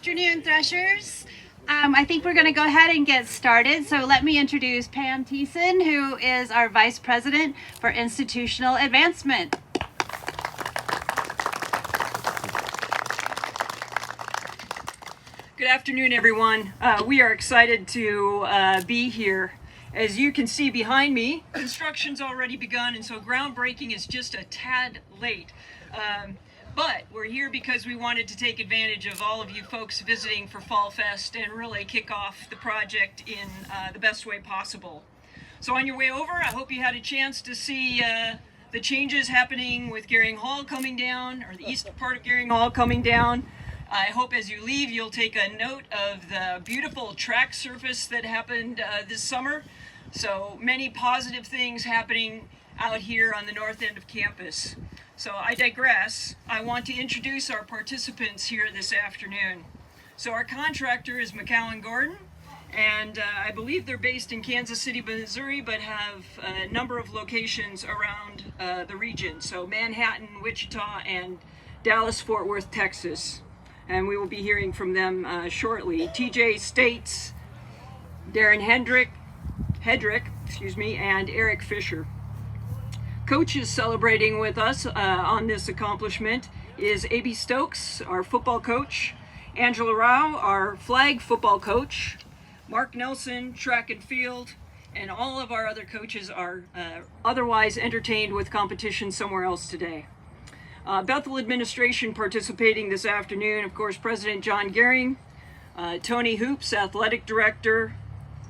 afternoon, Threshers. I think we're going to go ahead and get started. So let me introduce Pam Thiessen, who is our Vice President for Institutional Advancement. Good afternoon, everyone. We are excited to be here. As you can see behind me, construction's already begun, and so groundbreaking is just a tad late. But we're here because we wanted to take advantage of all of you folks visiting for Fall Fest and really kick off the project in the best way possible. So on your way over, I hope you had a chance to see the changes happening with Gehring Hall coming down, or the east part of Gehring Hall coming down. I hope as you leave, you'll take a note of the beautiful track surface that happened this summer. So many positive things happening out here on the north end of campus. So I digress. I want to introduce our participants here this afternoon. So our contractor is McCowan Gordon, and I believe they're based in Kansas City, Missouri, but have a number of locations around the region. So Manhattan, Wichita, and Dallas-Fort Worth, Texas. And we will be hearing from them shortly. TJ States, Darren Hedrick, and Eric Fisher. Coaches celebrating with us on this accomplishment is A.B. Stokes, our football coach, Angela Rao, our flag football coach, Mark Nelson, track and field, and all of our other coaches are otherwise entertained with competition somewhere else today. Bethel administration participating this afternoon, of course, President John Gehring, Tony Hoops, Athletic Director,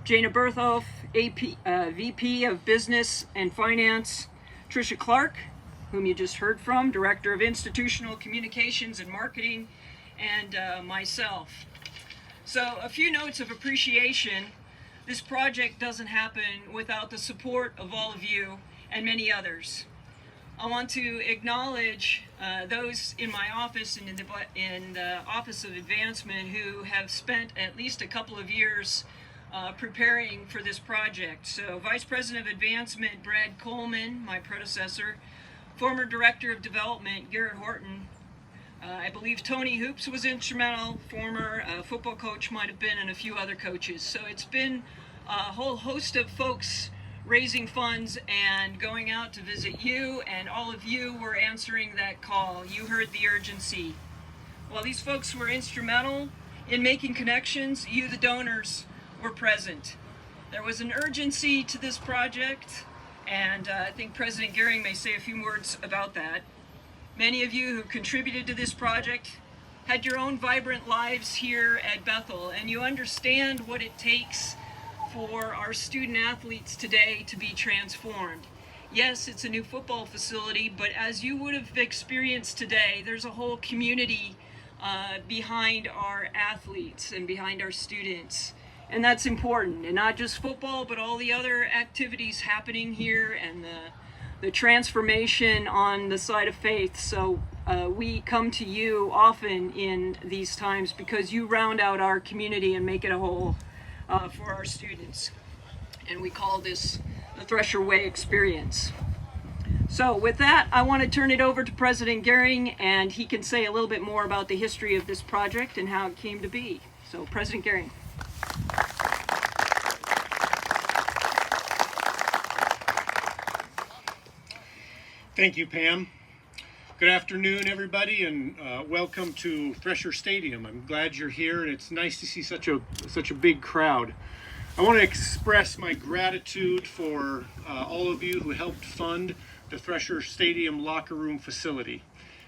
Jana Berthoff, VP of Business and Finance, Tricia Clark, whom you just heard from, Director of Institutional Communications and Marketing, and myself. So a few notes of appreciation. This project doesn't happen without the support of all of you and many others. I want to acknowledge those in my office and in the Office of Advancement who have spent at least a couple of years preparing for this project. So Vice President of Advancement Brad Coleman, my predecessor, former Director of Development Garrett Horton, I believe Tony Hoops was instrumental, former football coach might have been, and a few other coaches. So it's been a whole host of folks raising funds and going out to visit you, and all of you were answering that call. You heard the urgency. While these folks were instrumental in making connections, you, the donors, were present. There was an urgency to this project, and I think President Gehring may say a few words about that. Many of you who contributed to this project had your own vibrant lives here at Bethel, and you understand what it takes for our student athletes today to be transformed. Yes, it's a new football facility, but as you would have experienced today, there's a whole community behind our athletes and behind our students. And that's important, and not just football, but all the other activities happening here and the transformation on the side of faith. So we come to you often in these times because you round out our community and make it a whole for our students. And we call this the Thresher Way experience. So with that, I want to turn it over to President Gehring, and he can say a little bit more about the history of this project and how it came to be. So President Gehring. Thank you, Pam. Good afternoon, everybody, and welcome to Thresher Stadium. I'm glad you're here, and it's nice to see such a big crowd. I want to express my gratitude for all of you who helped fund the Thresher Stadium locker room facility.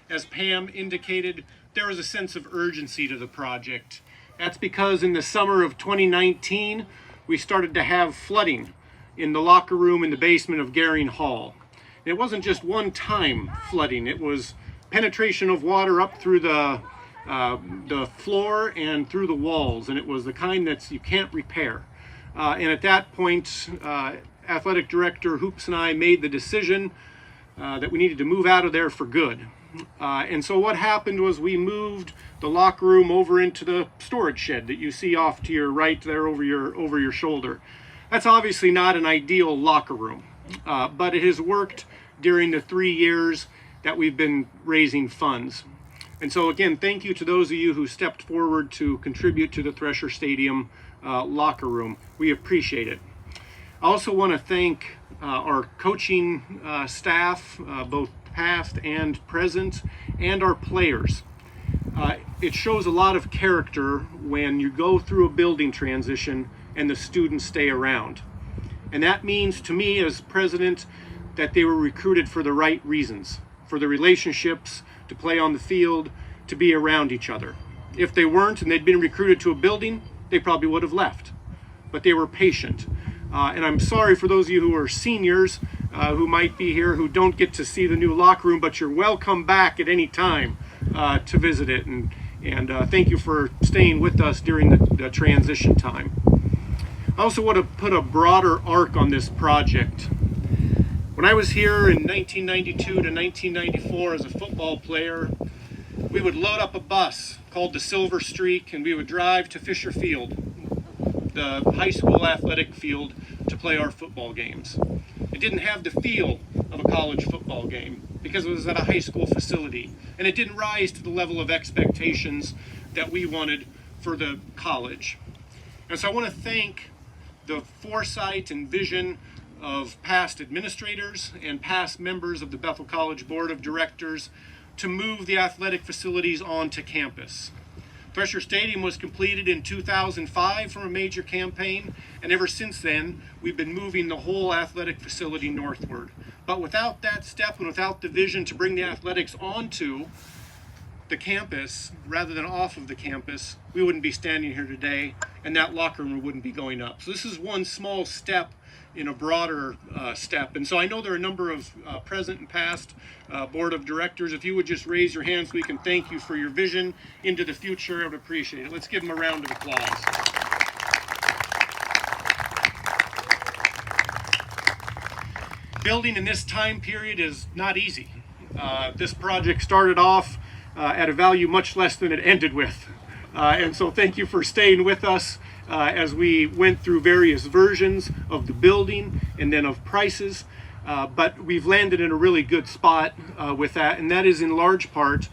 As Pam indicated, there was a sense of urgency to the project. That's because in the summer of 2019, we started to have flooding in the locker room in the basement of Gehring Hall. It wasn't just one-time flooding. It was penetration of water up through the floor and through the walls, and it was the kind that you can't repair. And at that point, Athletic Director Hoops and I made the decision that we needed to move out of there for good. And so what happened was we moved the locker room over into the storage shed that you see off to your right there over your shoulder. That's obviously not an ideal locker room, but it has worked during the 3 years that we've been raising funds. And so again, thank you to those of you who stepped forward to contribute to the Thresher Stadium locker room. We appreciate it. I also want to thank our coaching staff, both past and present, and our players. It shows a lot of character when you go through a building transition and the students stay around. And that means to me as president that they were recruited for the right reasons, for the relationships, to play on the field, to be around each other. If they weren't and they'd been recruited to a building, they probably would have left. But they were patient. And I'm sorry for those of you who are seniors who might be here who don't get to see the new locker room, but you're welcome back at any time to visit it. And thank you for staying with us during the transition time. I also want to put a broader arc on this project. When I was here in 1992 to 1994 as a football player, we would load up a bus called the Silver Streak and we would drive to Fisher Field, the high school athletic field, to play our football games. It didn't have the feel of a college football game because it was at a high school facility, and it didn't rise to the level of expectations that we wanted for the college. And so I want to thank the foresight and vision of past administrators and past members of the Bethel College Board of Directors to move the athletic facilities onto campus. Thresher Stadium was completed in 2005 from a major campaign, and ever since then, we've been moving the whole athletic facility northward. But without that step and without the vision to bring the athletics onto the campus rather than off of the campus, we wouldn't be standing here today, and that locker room wouldn't be going up. So this is one small step in a broader step. And so I know there are a number of present and past board of directors. If you would just raise your hands, we can thank you for your vision into the future. I would appreciate it. Let's give them a round of applause. Building in this time period is not easy. This project started off at a value much less than it ended with. And so thank you for staying with us as we went through various versions of the building and then of prices. But we've landed in a really good spot with that, and that is in large part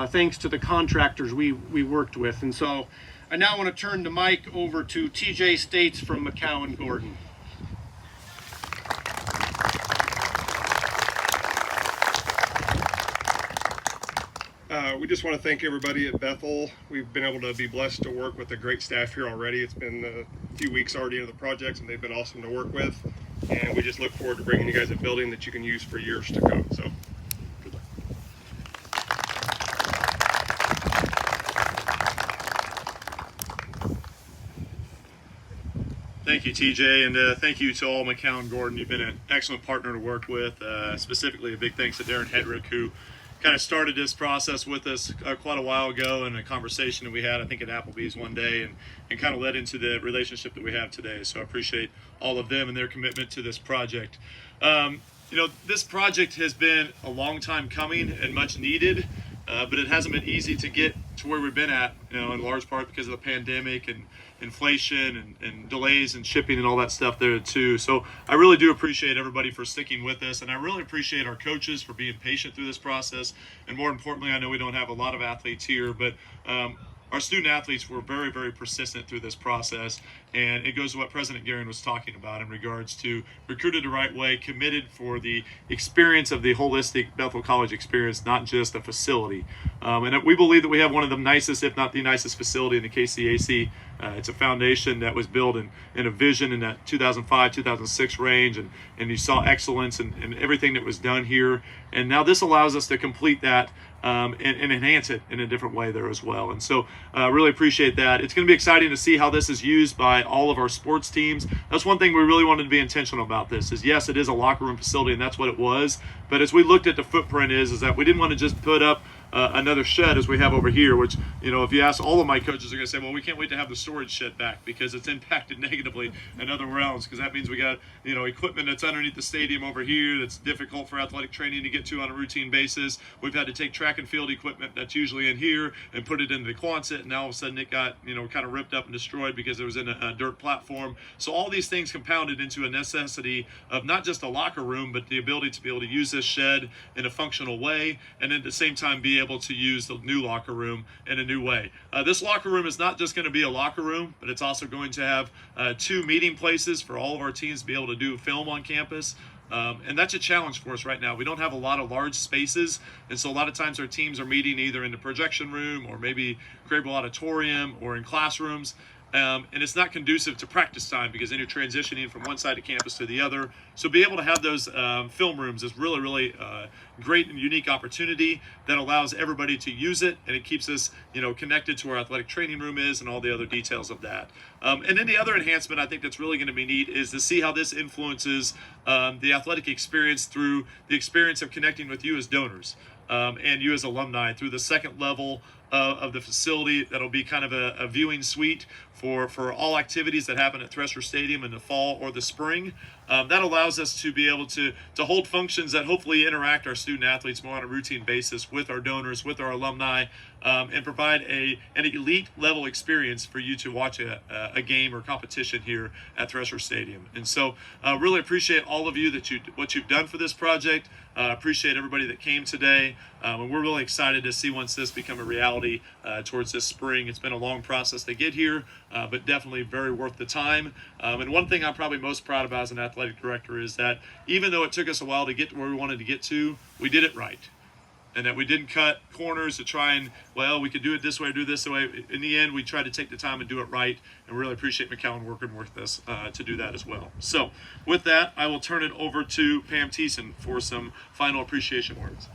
thanks to the contractors we worked with. And so I now want to turn the mic over to TJ States from McCowan Gordon. We just want to thank everybody at Bethel. We've been able to be blessed to work with a great staff here already. It's been a few weeks already into the projects, and they've been awesome to work with. And we just look forward to bringing you guys a building that you can use for years to come. So, good luck. Thank you, TJ, and thank you to all McCowan Gordon. You've been an excellent partner to work with. Specifically, a big thanks to Darren Hedrick, who kind of started this process with us quite a while ago in a conversation that we had, I think, at Applebee's one day, and kind of led into the relationship that we have today. So I appreciate all of them and their commitment to this project. This project has been a long time coming and much needed, but it hasn't been easy to get to where we've been at, in large part because of the pandemic and inflation and delays and shipping and all that stuff there too. So I really do appreciate everybody for sticking with us, and I really appreciate our coaches for being patient through this process. And more importantly, I know we don't have a lot of athletes here, but our student athletes were very, very persistent through this process, and it goes to what President Guerin was talking about in regards to recruited the right way, committed for the experience of the holistic Bethel College experience, not just a facility. And we believe that we have one of the nicest, if not the nicest facility in the KCAC. It's a foundation that was built in a vision in that 2005, 2006 range, and you saw excellence in everything that was done here. And now this allows us to complete that and enhance it in a different way there as well. And so really appreciate that. It's going to be exciting to see how this is used by all of our sports teams. That's one thing we really wanted to be intentional about this is, yes, it is a locker room facility, and that's what it was. But as we looked at the footprint is that we didn't want to just put up another shed as we have over here, which, if you ask all of my coaches, are going to say, well, we can't wait to have the storage shed back because it's impacted negatively in other realms, because that means we got, equipment that's underneath the stadium over here that's difficult for athletic training to get to on a routine basis. We've had to take track and field equipment that's usually in here and put it into the Quonset, and now all of a sudden it got, kind of ripped up and destroyed because it was in a dirt platform. So all these things compounded into a necessity of not just a locker room, but the ability to be able to use this shed in a functional way, and at the same time be able able to use the new locker room in a new way. This locker room is not just going to be a locker room, but it's also going to have 2 meeting places for all of our teams to be able to do film on campus. And that's a challenge for us right now. We don't have a lot of large spaces, and so a lot of times our teams are meeting either in the projection room or maybe Crable Auditorium or in classrooms. And it's not conducive to practice time because then you're transitioning from one side of campus to the other. So be able to have those film rooms is really, really great and unique opportunity that allows everybody to use it, and it keeps us, connected to where our athletic training room is and all the other details of that. And then the other enhancement I think that's really going to be neat is to see how this influences the athletic experience through the experience of connecting with you as donors. And you as alumni through the second level of the facility. That'll be kind of a viewing suite for all activities that happen at Thresher Stadium in the fall or the spring. That allows us to be able to hold functions that hopefully interact our student athletes more on a routine basis with our donors, with our alumni, and provide an elite level experience for you to watch a game or competition here at Thresher Stadium. And so really appreciate all of you what you've done for this project. Appreciate everybody that came today. And we're really excited to see once this become a reality towards this spring. It's been a long process to get here, but definitely very worth the time. And one thing I'm probably most proud about as an athletic director is that even though it took us a while to get to where we wanted to get to, we did it right. And that we didn't cut corners to try and, we could do it this way or do this way. In the end, we tried to take the time and do it right, and really appreciate McAllen working with us to do that as well. So with that, I will turn it over to Pam Thiessen for some final appreciation words.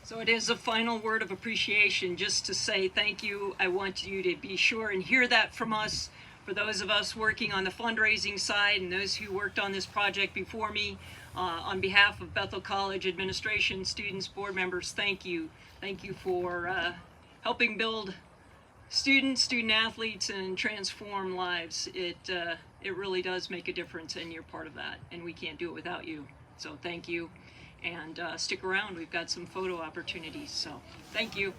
So it is a final word of appreciation just to say thank you. I want you to be sure and hear that from us. For those of us working on the fundraising side and those who worked on this project before me, on behalf of Bethel College administration, students, board members, thank you. Thank you for helping build students, student athletes, and transform lives. It really does make a difference, and you're part of that, and we can't do it without you. So thank you, and stick around. We've got some photo opportunities, so thank you.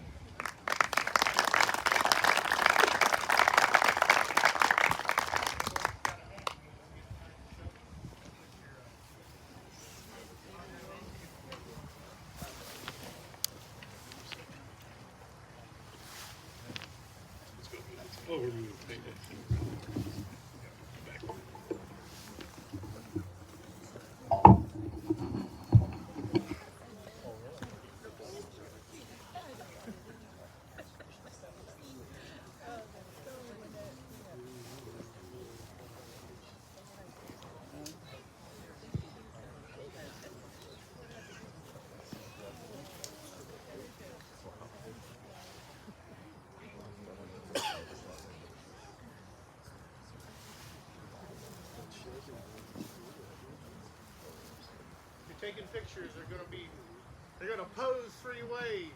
Taking pictures, they're gonna pose 3 ways.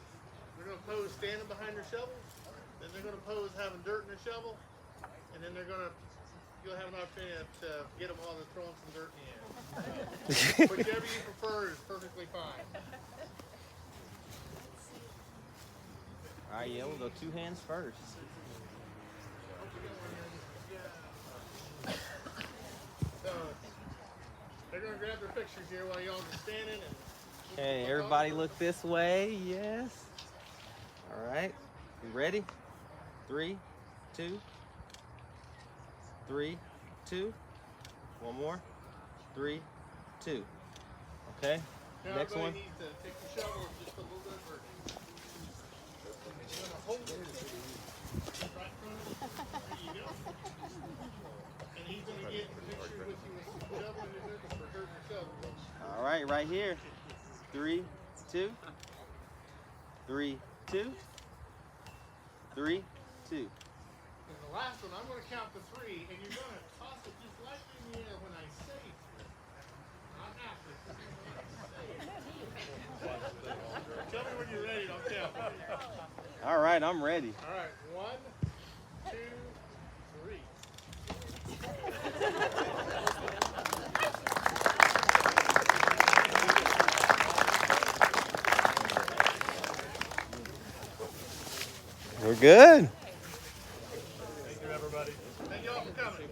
They're gonna pose standing behind their shovels, then they're gonna pose having dirt in their shovel, and then you'll have an opportunity to get them while they're throwing some dirt in the air. Whichever you prefer is perfectly fine. All right, yeah, we'll go 2 hands first. So they're gonna grab their pictures here while y'all are standing and. Okay, everybody look this way. Yes. All right. You ready? 3, 2. 3, 2. One more. 3, 2. Okay. Now Next one. needs to take the shovel and just a little bit of dirt. You're gonna hold it right in front of you. There you go. And he's gonna get a picture with you with the shovel in your dirt for dirt and shovel. All right, right here. 3, 2. 3, 2. 3, 2. And the last one, I'm going to count to 3, and you're going to toss it just lightly in the air when I say 3. Not after. Tell me when you're ready, and I'll count. All right, I'm ready. All right, 1, 2, 3. We're good. Thank you, everybody. Thank you all for coming.